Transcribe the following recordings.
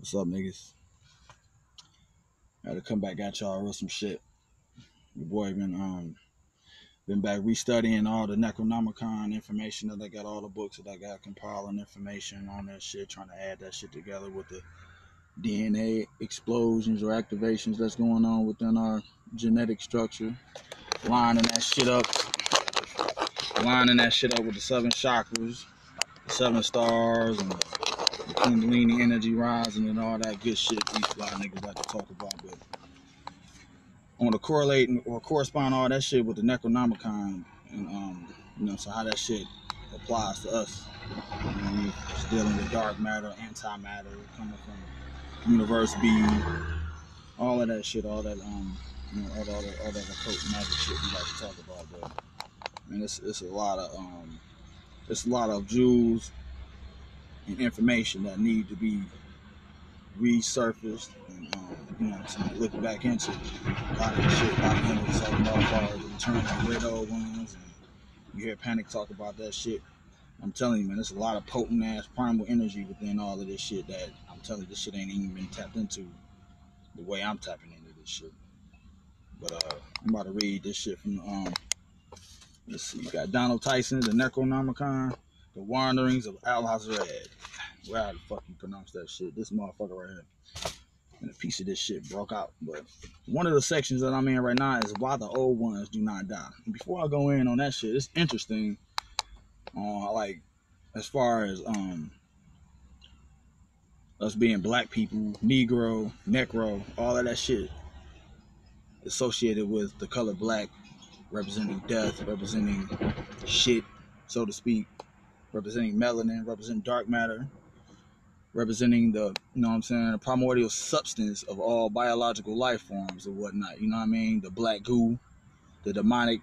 What's up, niggas? Had to come back at y'all with some shit. Your boy been back restudying all the Necronomicon information that I got, all the books that I got, compiling information on that shit, trying to add that shit together with the DNA explosions or activations that's going on within our genetic structure, lining that shit up, with the seven chakras, the seven stars, and the Kundalini energy rising and all that good shit these fly niggas like to talk about. But I want to correlate or correspond all that shit with the Necronomicon and so how that shit applies to us. You know what I mean? Just dealing with dark matter, antimatter, coming from universe B, all of that shit, all that all that occult magic shit we like to talk about. But I mean, it's a lot of jewels and information that need to be resurfaced and look back into a lot of the shit Bobby Hemmings was talking about as far as the return of the great old ones, and you hear Panic talk about that shit. I'm telling you, man, there's a lot of potent ass primal energy within all of this shit that I'm telling you, this shit ain't even been tapped into the way I'm tapping into this shit. But I'm about to read this shit from let's see, you got Donald Tyson, the Necronomicon, the Wanderings of Alhazred. Well, how the fuck you pronounce that shit? This motherfucker right here. And a piece of this shit broke out. But one of the sections that I'm in right now is why the old ones do not die. And before I go in on that shit, it's interesting. Like as far as us being black people, Negro, Necro, all of that shit associated with the color black, representing death, representing shit, so to speak, representing melanin, representing dark matter, representing the, you know what I'm saying, the primordial substance of all biological life forms or whatnot. You know what I mean? The black goo, the demonic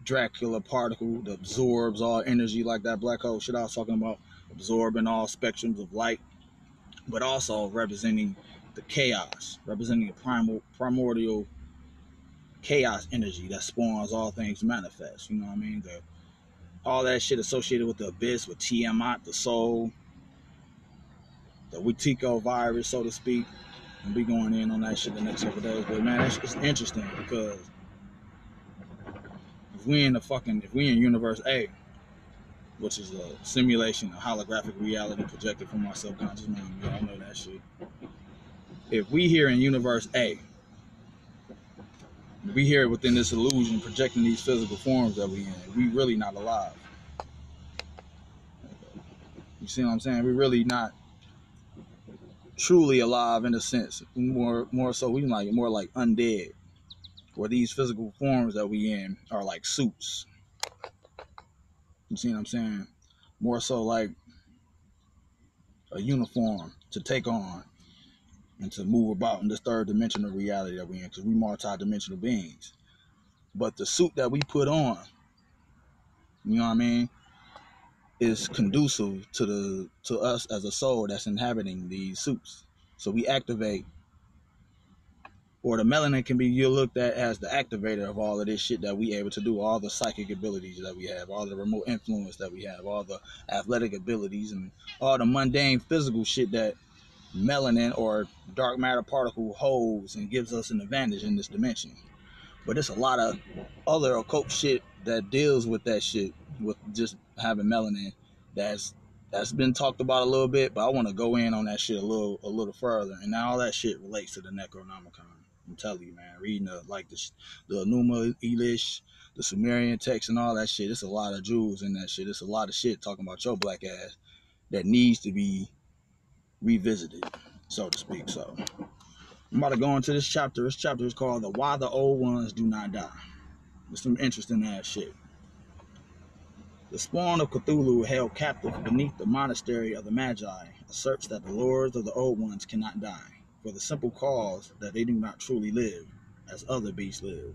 Dracula particle that absorbs all energy like that black hole shit I was talking about, absorbing all spectrums of light, but also representing the chaos, representing the primordial chaos energy that spawns all things manifest. You know what I mean? All that shit associated with the abyss, with Tiamat, the soul, the Wetiko virus, so to speak. And we going in on that shit the next couple days. But man, it's interesting because if we in universe A, which is a simulation, a holographic reality projected from our subconscious mind, we all know that shit. If we here in universe A, we here within this illusion projecting these physical forms that we in, we really not alive. You see what I'm saying? We really not truly alive in a sense. More so we like more like undead. Where these physical forms that we in are like suits. You see what I'm saying? More so like a uniform to take on and to move about in this third dimensional reality that we in, because we multi-dimensional beings. But the suit that we put on, you know what I mean, is conducive to us as a soul that's inhabiting these suits. So we activate, or the melanin can be you looked at as the activator of all of this shit that we able to do, all the psychic abilities that we have, all the remote influence that we have, all the athletic abilities, and all the mundane physical shit that melanin or dark matter particle holds and gives us an advantage in this dimension. But it's a lot of other occult shit that deals with that shit, with just having melanin, that's been talked about a little bit, but I want to go in on that shit a little further. And now all that shit relates to the Necronomicon. I'm telling you, man, reading the Enuma Elish, the Sumerian text and all that shit, it's a lot of jewels in that shit. It's a lot of shit talking about your black ass that needs to be revisited, so to speak. So I'm about to go into this chapter. This chapter is called "The Why the Old Ones Do Not Die." It's some interesting ass shit. The spawn of Cthulhu, held captive beneath the monastery of the Magi, asserts that the lords of the Old Ones cannot die, for the simple cause that they do not truly live, as other beasts live.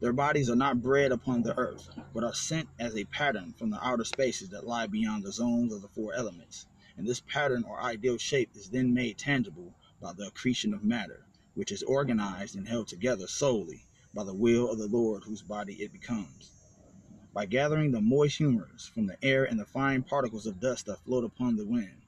Their bodies are not bred upon the earth, but are sent as a pattern from the outer spaces that lie beyond the zones of the four elements, and this pattern or ideal shape is then made tangible by the accretion of matter, which is organized and held together solely by the will of the Lord whose body it becomes. By gathering the moist humors from the air and the fine particles of dust that float upon the wind,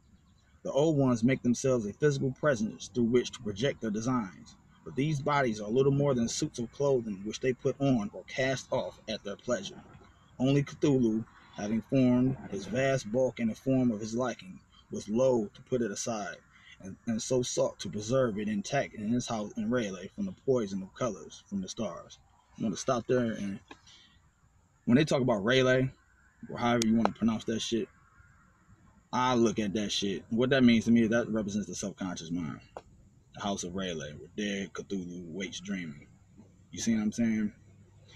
The old ones make themselves a physical presence through which to project their designs, but these bodies are little more than suits of clothing which they put on or cast off at their pleasure. Only Cthulhu, having formed his vast bulk in the form of his liking, was loath to put it aside, and so sought to preserve it intact in his house in Rayleigh from the poison of colors from the stars. I want to stop there, and when they talk about Rayleigh, or however you want to pronounce that shit, I look at that shit. What that means to me is that represents the subconscious mind. The house of Rayleigh, where dead Cthulhu waits dreaming. You see what I'm saying?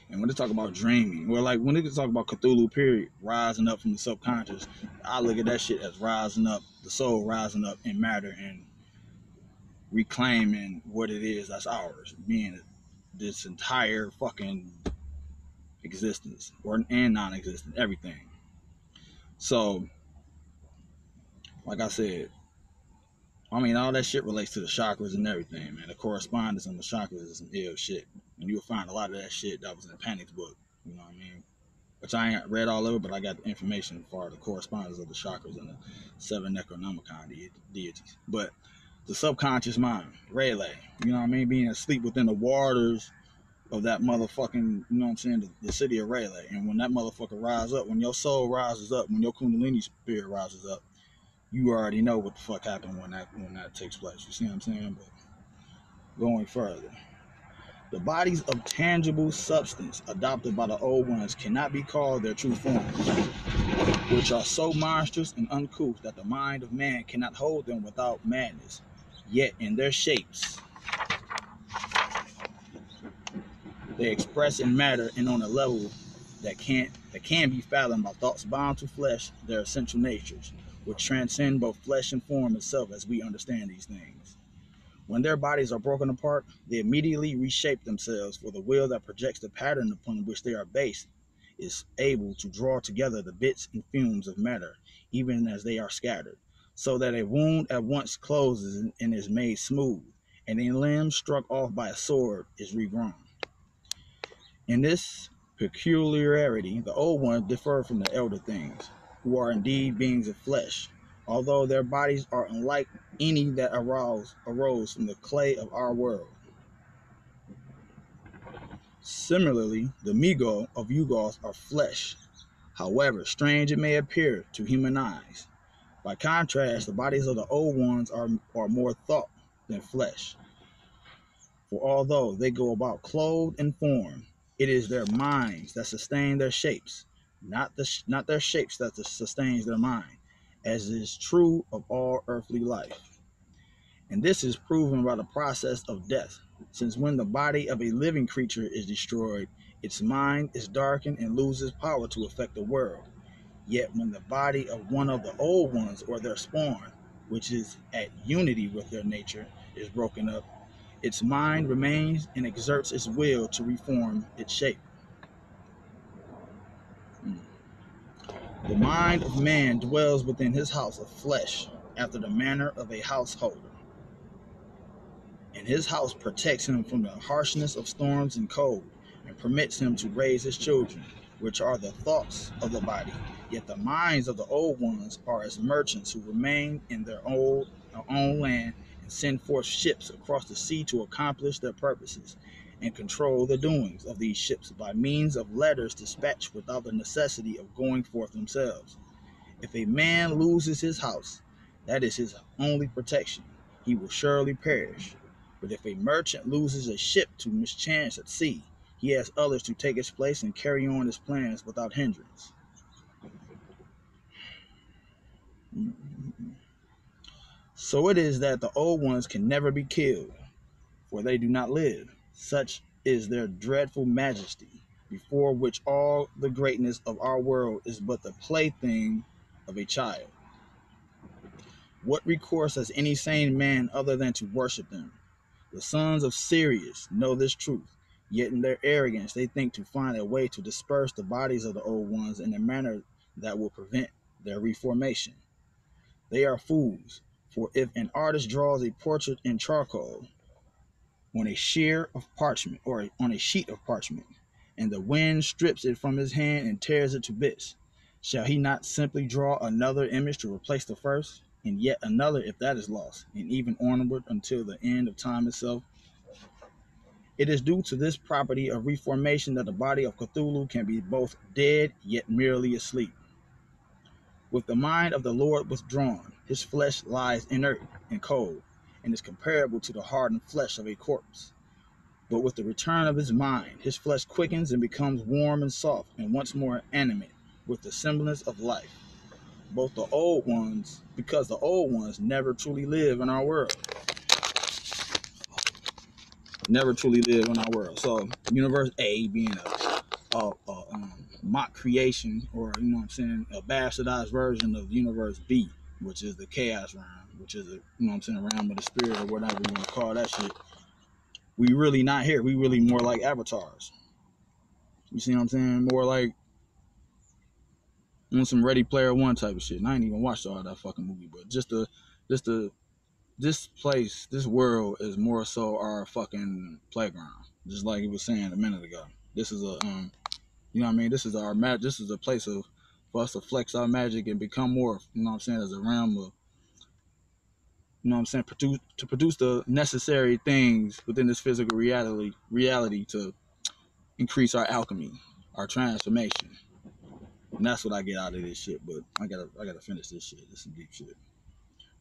And when they talk about dreaming, well, like when they talk about Cthulhu, period, rising up from the subconscious, I look at that shit as rising up, the soul rising up in matter and reclaiming what it is that's ours, being this entire fucking existence, or and non-existent, everything. So, like I said, I mean, all that shit relates to the chakras and everything, man. The correspondence on the chakras is some ill shit. And you'll find a lot of that shit that was in the Panic's book, you know what I mean? Which I ain't read all over, but I got the information for the correspondence of the chakras and the 7 Necronomicon deities. But the subconscious mind, Rayleigh, you know what I mean? Being asleep within the waters of that motherfucking, you know what I'm saying, the city of Rayleigh. And when that motherfucker rises up, when your soul rises up, when your Kundalini spirit rises up, you already know what the fuck happened when that takes place. You see what I'm saying? But going further, the bodies of tangible substance adopted by the old ones cannot be called their true forms, which are so monstrous and uncouth that the mind of man cannot hold them without madness. Yet in their shapes, they express in matter and on a level that can be fathomed by thoughts bound to flesh, their essential natures, which transcend both flesh and form itself as we understand these things. When their bodies are broken apart, they immediately reshape themselves, for the will that projects the pattern upon which they are based is able to draw together the bits and fumes of matter, even as they are scattered, so that a wound at once closes and is made smooth, and a limb struck off by a sword is regrown. In this peculiarity, the old ones differ from the elder things, who are indeed beings of flesh, although their bodies are unlike any that arose from the clay of our world. Similarly, the Migo of Yugos are flesh, however strange it may appear to human eyes. By contrast, the bodies of the old ones are more thought than flesh. For although they go about clothed in form, it is their minds that sustain their shapes, not their shapes that sustains their mind, as is true of all earthly life. And this is proven by the process of death, since when the body of a living creature is destroyed, its mind is darkened and loses power to affect the world. Yet when the body of one of the old ones or their spawn, which is at unity with their nature, is broken up, its mind remains and exerts its will to reform its shape. The mind of man dwells within his house of flesh after the manner of a householder, and his house protects him from the harshness of storms and cold, and permits him to raise his children, which are the thoughts of the body. Yet the minds of the old ones are as merchants who remain in their own land and send forth ships across the sea to accomplish their purposes, and control the doings of these ships by means of letters dispatched without the necessity of going forth themselves. If a man loses his house, that is his only protection. He will surely perish. But if a merchant loses a ship to mischance at sea, he has others to take its place and carry on his plans without hindrance. So it is that the old ones can never be killed, for they do not live. Such is their dreadful majesty, before which all the greatness of our world is but the plaything of a child. What recourse has any sane man other than to worship them? The sons of Sirius know this truth, yet in their arrogance they think to find a way to disperse the bodies of the old ones in a manner that will prevent their reformation. They are fools, for if an artist draws a portrait in charcoal on a sheet of parchment, and the wind strips it from his hand and tears it to bits, shall he not simply draw another image to replace the first? and yet another if that is lost, and even onward until the end of time itself. It is due to this property of reformation that the body of Cthulhu can be both dead yet merely asleep. With the mind of the Lord withdrawn, his flesh lies inert and cold, and is comparable to the hardened flesh of a corpse. But with the return of his mind, his flesh quickens and becomes warm and soft, and once more animate with the semblance of life. Both the old ones, because the old ones never truly live in our world. Never truly live in our world. So, Universe A being a mock creation, or you know what I'm saying, a bastardized version of Universe B, which is the chaos realm, which is a, you know what I'm saying, a realm of the spirit or whatever you want to call that shit. We really not here. We really more like avatars. You see what I'm saying? More like on some Ready Player One type of shit. And I ain't even watched all that fucking movie, but just this place, this world is more so our fucking playground. Just like he was saying a minute ago. This is a you know what I mean? This is our this is a place of for us to flex our magic and become more, you know what I'm saying, as a realm of, you know what I'm saying, produce the necessary things within this physical reality to increase our alchemy, our transformation. And that's what I get out of this shit. But I gotta finish this shit. This is some deep shit.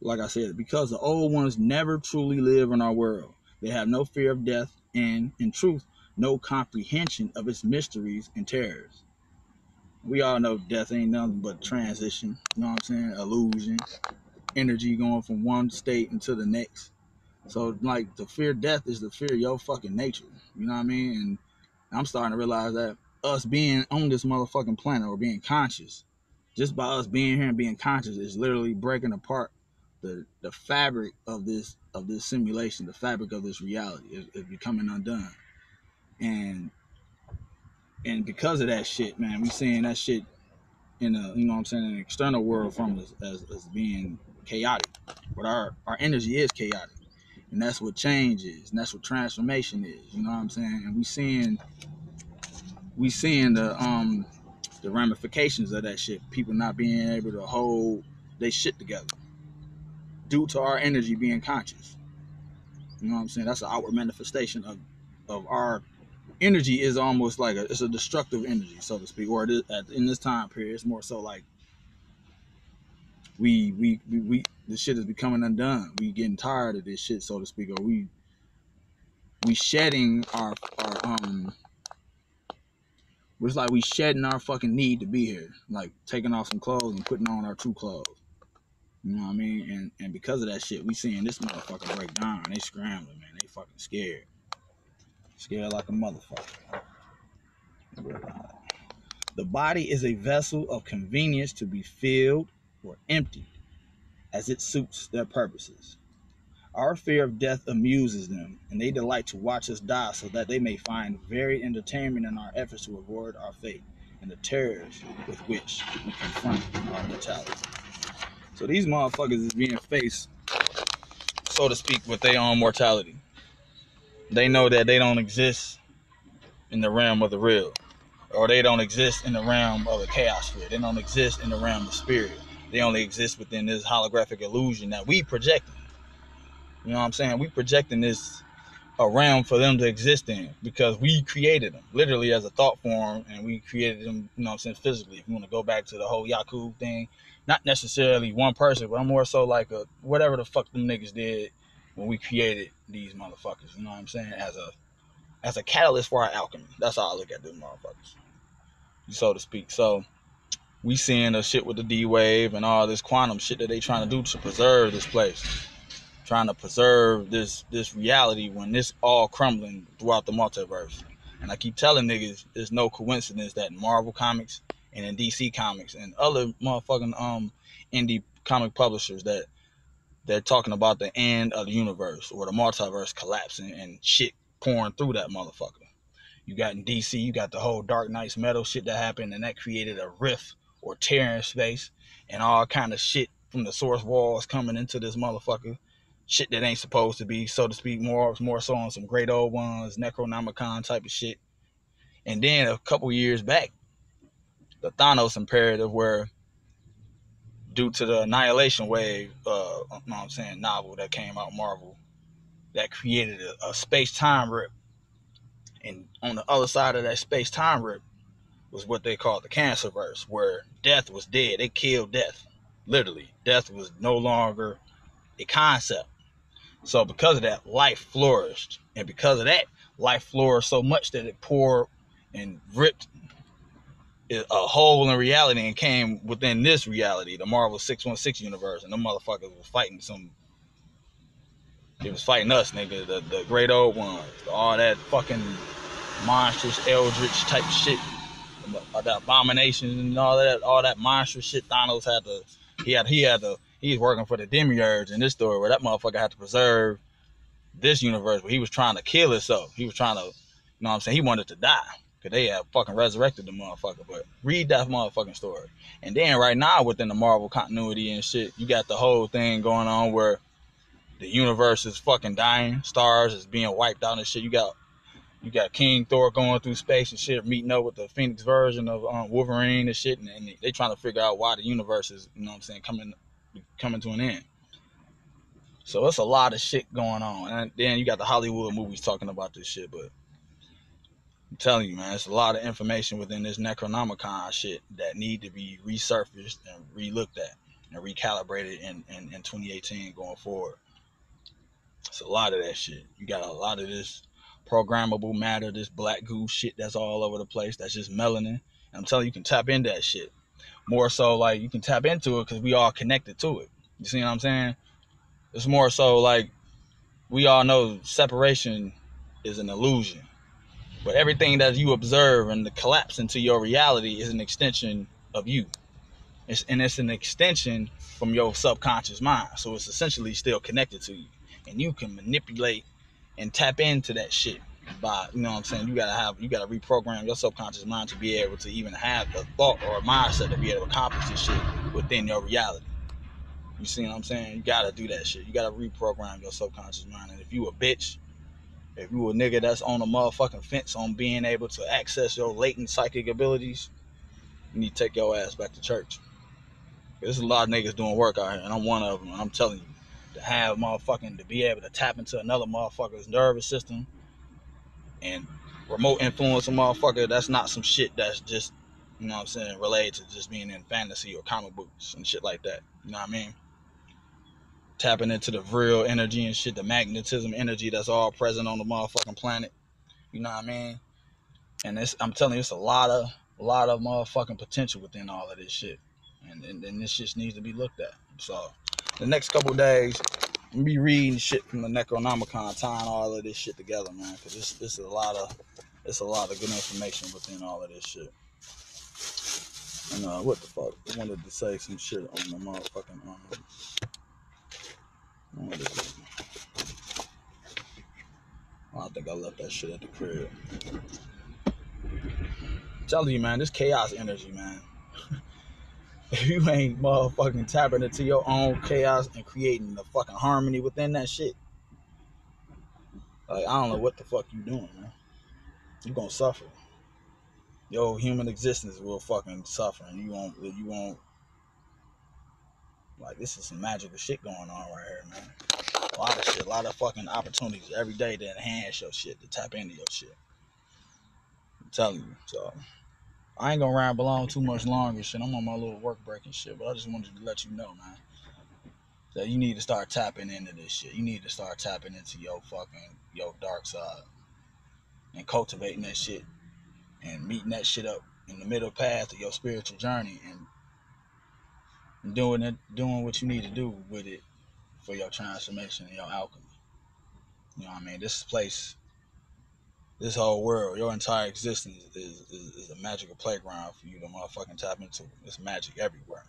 Like I said, because the old ones never truly live in our world. They have no fear of death and, in truth, no comprehension of its mysteries and terrors. We all know death ain't nothing but transition, you know what I'm saying? Illusion, energy going from one state into the next. So, like, to fear death is to fear your fucking nature, you know what I mean? And I'm starting to realize that us being on this motherfucking planet or being conscious, just by us being here and being conscious, is literally breaking apart the fabric of this simulation, the fabric of this reality is becoming undone. And because of that shit, man, we seeing that shit in a, you know what I'm saying, an external world from us as being chaotic. But our energy is chaotic. And that's what change is, and that's what transformation is, you know what I'm saying? And we seeing the ramifications of that shit. People not being able to hold they shit together due to our energy being conscious. You know what I'm saying? That's an outward manifestation of our energy. Is almost like it's a destructive energy, so to speak. Or it is, in this time period, it's more so like we this shit is becoming undone. We getting tired of this shit, so to speak. Or we shedding our it's like we shedding our fucking need to be here, like taking off some clothes and putting on our true clothes. You know what I mean? And because of that shit, we seeing this motherfucker break down. They scrambling, man. They fucking scared. Scared like a motherfucker. The body is a vessel of convenience to be filled or emptied as it suits their purposes. Our fear of death amuses them, and they delight to watch us die so that they may find varied entertainment in our efforts to avoid our fate and the terrors with which we confront our mortality. So these motherfuckers is being faced, so to speak, with their own mortality. They know that they don't exist in the realm of the real, or they don't exist in the realm of the chaos sphere. They don't exist in the realm of spirit. They only exist within this holographic illusion that we projecting. You know what I'm saying? We projecting this a realm for them to exist in because we created them literally as a thought form, and we created them, you know what I'm saying, physically. If you want to go back to the whole Yaku thing, not necessarily one person, but I'm more so like a whatever the fuck them niggas did when we created these motherfuckers, you know what I'm saying, as a catalyst for our alchemy. That's how I look at them motherfuckers, so to speak. So we seeing the shit with the D-Wave and all this quantum shit that they trying to do to preserve this place, trying to preserve this reality when this all crumbling throughout the multiverse. And I keep telling niggas, there's no coincidence that in Marvel Comics and in DC Comics and other motherfucking indie comic publishers that they're talking about the end of the universe or the multiverse collapsing and shit pouring through that motherfucker. You got in DC, you got the whole Dark Knight's Metal shit that happened, and that created a rift or tear in space, and all kind of shit from the source walls coming into this motherfucker. Shit that ain't supposed to be, so to speak, more so on some great old ones, Necronomicon type of shit. And then a couple years back, the Thanos imperative, where due to the Annihilation Wave, novel that came out, Marvel, that created a space-time rip. And on the other side of that space-time rip was what they called the Cancerverse, where death was dead. They killed death. Literally. Death was no longer a concept. So because of that, life flourished. And because of that, life flourished so much that it poured and ripped a hole in reality and came within this reality, the Marvel 616 universe. And them motherfuckers was fighting they was fighting us, nigga, the great old ones. All that fucking monstrous eldritch type shit. The abominations and all that monstrous shit. Thanos had to, he's working for the demiurge in this story where that motherfucker had to preserve this universe where he was trying to kill himself. He was trying to, you know what I'm saying? He wanted to die because they have fucking resurrected the motherfucker. But read that motherfucking story. And then right now within the Marvel continuity and shit, you got the whole thing going on where the universe is fucking dying. Stars is being wiped out and shit. You got King Thor going through space and shit, meeting up with the Phoenix version of Wolverine and shit, and they trying to figure out why the universe is, you know what I'm saying, coming to an end. So it's a lot of shit going on. And then you got the Hollywood movies talking about this shit, but I'm telling you, man, it's a lot of information within this Necronomicon shit that need to be resurfaced and re-looked at and recalibrated in 2018 going forward. It's a lot of that shit. You got a lot of this programmable matter, this black goo shit that's all over the place. That's just melanin. And I'm telling you, you can tap into that shit. More so, like, you can tap into it because we all connected to it. You see what I'm saying? It's more so, like, we all know separation is an illusion. But everything that you observe and the collapse into your reality is an extension of you. It's an extension from your subconscious mind. So it's essentially still connected to you. And you can manipulate and tap into that shit by, you know what I'm saying, you gotta reprogram your subconscious mind to be able to even have the thought or mindset to be able to accomplish this shit within your reality. You see what I'm saying? You gotta do that shit. You gotta reprogram your subconscious mind. And if you a bitch, if you a nigga that's on a motherfucking fence on being able to access your latent psychic abilities, you need to take your ass back to church. There's a lot of niggas doing work out here, and I'm one of them. And I'm telling you, to be able to tap into another motherfucker's nervous system and remote influence a motherfucker, that's not some shit that's just, you know what I'm saying, related to just being in fantasy or comic books and shit like that. You know what I mean? Tapping into the real energy and shit, the magnetism energy that's all present on the motherfucking planet. You know what I mean? And I'm telling you, it's a lot of motherfucking potential within all of this shit. And this shit needs to be looked at. So the next couple of days, I'm gonna be reading shit from the Necronomicon, tying all of this shit together, man. Because this is a lot of good information within all of this shit. And what the fuck? I wanted to say some shit on the motherfucking I think I left that shit at the crib. I'm telling you, man, this chaos energy, man. If you ain't motherfucking tapping into your own chaos and creating the fucking harmony within that shit, like, I don't know what the fuck you doing, man. You gonna suffer. Your human existence will fucking suffer, and you won't. Like, this is some magical shit going on right here, man. A lot of shit, a lot of fucking opportunities every day to enhance your shit, to tap into your shit. I'm telling you, so. I ain't gonna ramble on too much longer, shit. I'm on my little work break and shit, but I just wanted to let you know, man, that you need to start tapping into this shit. You need to start tapping into your dark side and cultivating that shit and meeting that shit up in the middle path of your spiritual journey and doing what you need to do with it for your transformation and your alchemy. You know what I mean? This place, this whole world, your entire existence is a magical playground for you to motherfucking tap into. There's magic everywhere.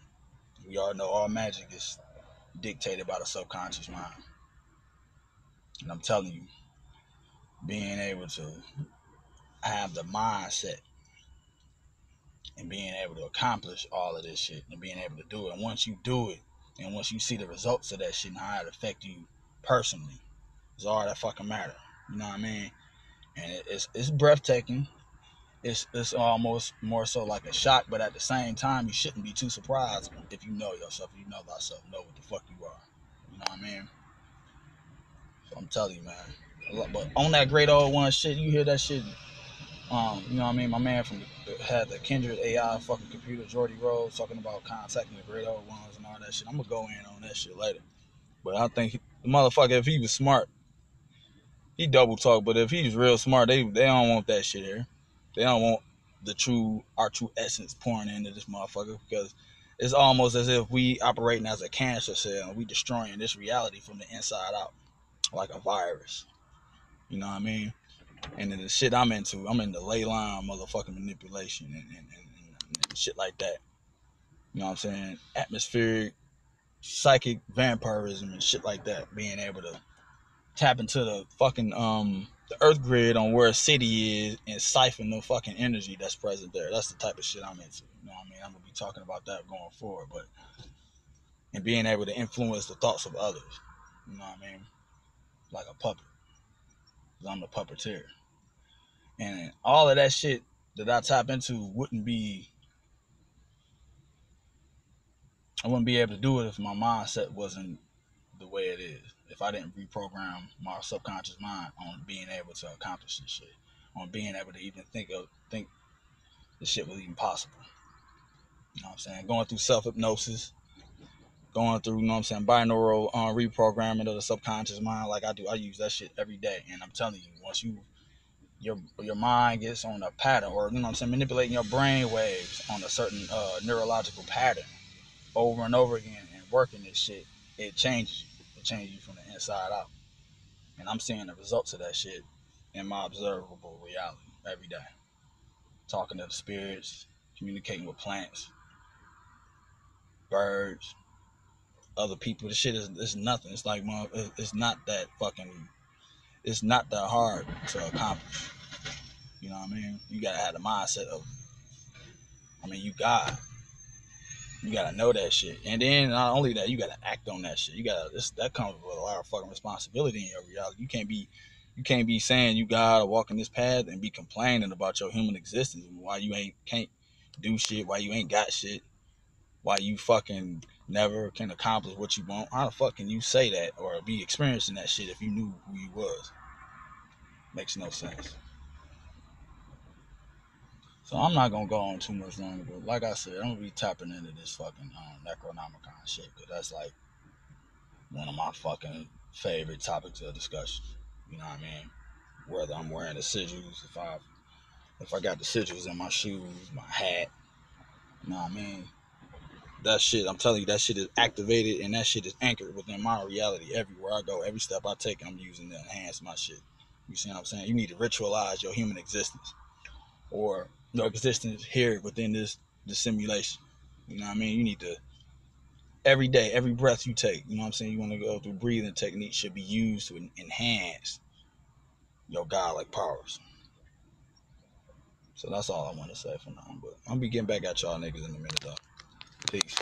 We all know all magic is dictated by the subconscious mind. And I'm telling you, being able to have the mindset and being able to accomplish all of this shit and being able to do it. And once you do it, and once you see the results of that shit and how it affect you personally, it's all that fucking matter. You know what I mean? And it's breathtaking. it's almost more so like a shock, but at the same time, you shouldn't be too surprised if you know yourself, you know thyself, know what the fuck you are. You know what I mean? So I'm telling you, man. But on that great old one shit, you hear that shit. You know what I mean? My man had the Kindred AI fucking computer, Jordy Rose, talking about contacting the great old ones and all that shit. I'm gonna go in on that shit later. But I think the motherfucker, if he was smart, he double talk. But if he's real smart, they don't want that shit here. They don't want our true essence pouring into this motherfucker, because it's almost as if we operating as a cancer cell and we destroying this reality from the inside out, like a virus. You know what I mean? And then the shit I'm into ley line motherfucking manipulation and shit like that. You know what I'm saying? Atmospheric, psychic vampirism and shit like that. Being able to tap into the fucking the earth grid on where a city is and siphon the fucking energy that's present there. That's the type of shit I'm into. You know what I mean? I'm gonna be talking about that going forward, but and being able to influence the thoughts of others. You know what I mean? Like a puppet. 'Cause I'm the puppeteer. And all of that shit that I tap into I wouldn't be able to do it if my mindset wasn't the way it is. If I didn't reprogram my subconscious mind on being able to accomplish this shit, on being able to even think this shit was even possible. You know what I'm saying? Going through self-hypnosis, going through, you know what I'm saying, binaural reprogramming of the subconscious mind like I do. I use that shit every day. And I'm telling you, once your mind gets on a pattern, or, you know what I'm saying, manipulating your brain waves on a certain neurological pattern over and over again and working this shit, it changes you. It changes you from the inside out. And I'm seeing the results of that shit in my observable reality every day. Talking to the spirits, communicating with plants, birds, other people. This shit is nothing. It's like, it's not that fucking, it's not that hard to accomplish. You know what I mean? You gotta have the mindset of, I mean, you God. You gotta know that shit, and then not only that, you gotta act on that shit. That comes with a lot of fucking responsibility in your reality. You can't be saying you gotta walk in this path and be complaining about your human existence, why you can't do shit, why you ain't got shit, why you fucking never can accomplish what you want. How the fuck can you say that or be experiencing that shit if you knew who you was? Makes no sense. So I'm not gonna go on too much longer, but like I said, I'm gonna be tapping into this fucking Necronomicon shit, because that's like one of my fucking favorite topics of discussion. You know what I mean? Whether I'm wearing the sigils, if I got the sigils in my shoes, my hat, you know what I mean? That shit, I'm telling you, that shit is activated and that shit is anchored within my reality everywhere I go. Every step I take, I'm using to enhance my shit. You see what I'm saying? You need to ritualize your human existence, or your existence here within this simulation. You know what I mean? You need to, every day, every breath you take, you know what I'm saying? You want to go through breathing techniques should be used to enhance your godlike powers. So that's all I want to say for now. But I'll be getting back at y'all niggas in a minute though. Peace.